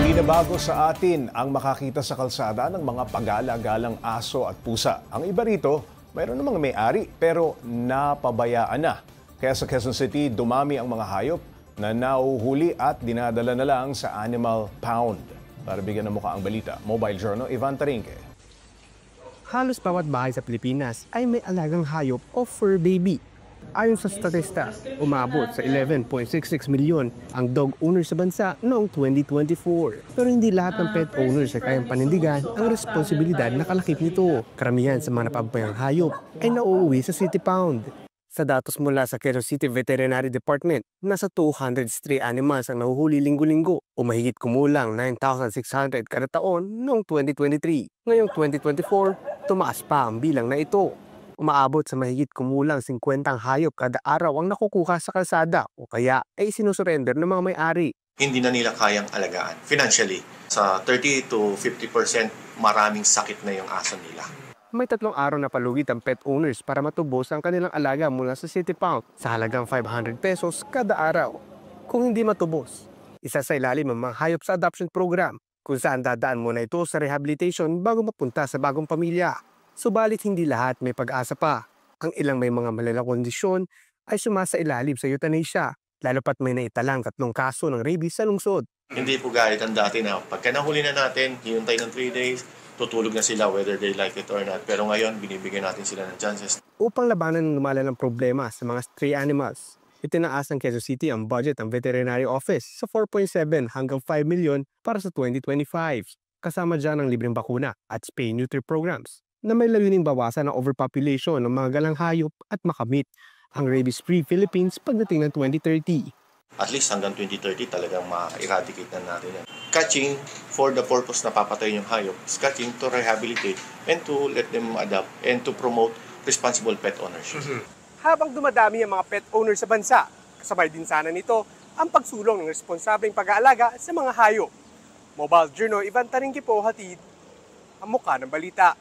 Binabago sa atin ang makakita sa kalsada ng mga pagala-galang aso at pusa. Ang iba rito, mayroon namang may-ari pero napabayaan na. Kaya sa Quezon City, dumami ang mga hayop na nauhuli at dinadala na lang sa Animal Pound. Para bigyan ng mukha ang balita, Mobile Journal, Ivan Tarinque. Halos bawat bahay sa Pilipinas ay may alagang hayop o fur baby. Ayon sa statista, umabot sa 11.66 milyon ang dog owners sa bansa noong 2024. Pero hindi lahat ng pet owners ay kayang panindigan ang responsibilidad na kalakip nito. Karamihan sa mga napabayang hayop ay nauuwi sa City Pound. Sa datos mula sa Quezon City Veterinary Department, nasa 200 stray animals ang nahuhuli linggo-linggo o mahigit kumulang 9,600 kada taon noong 2023. Ngayong 2024, tumaas pa ang bilang na ito. Umaabot sa mahigit kumulang 50 hayop kada araw ang nakukuha sa kalsada o kaya ay sinusurrender ng mga may-ari. Hindi na nila kayang alagaan financially. Sa 30 to 50% maraming sakit na yung aso nila. May 3 araw na palugit ang pet owners para matubos ang kanilang alaga mula sa City Pound sa halagang 500 pesos kada araw. Kung hindi matubos, isa sa ilalim ang mga hayop sa adoption program kung saan dadaan muna ito sa rehabilitation bago mapunta sa bagong pamilya. Subalit hindi lahat may pag-asa pa. Ang ilang may mga malalang kondisyon ay sumasailalim sa euthanasia, lalo pat may naitalang 3 kaso ng rabies sa lungsod. Hindi po gaya ang dati na pagka nahuli na natin, hintay ng 3 days, tutulog na sila whether they like it or not. Pero ngayon, binibigyan natin sila ng chances. Upang labanan ng lumalalang problema sa mga stray animals, itinaas ng Quezon City ang budget ng Veterinary Office sa 4.7 hanggang 5 million para sa 2025. Kasama dyan ang libreng bakuna at spay-neuter programs na may layuning bawasan ang overpopulation ng mga galang hayop at makamit ang rabies-free Philippines pagdating ng 2030. At least hanggang 2030 talagang ma-eradicate na natin yan. Catching for the purpose na papatay yung hayop, is catching to rehabilitate and to let them adapt and to promote responsible pet ownership. Habang dumadami ang mga pet owners sa bansa, kasabay din sana nito ang pagsulong ng responsableng pag-aalaga sa mga hayop. Mobile Journal, Ivan Tarinque po, hatid ang mukha ng balita.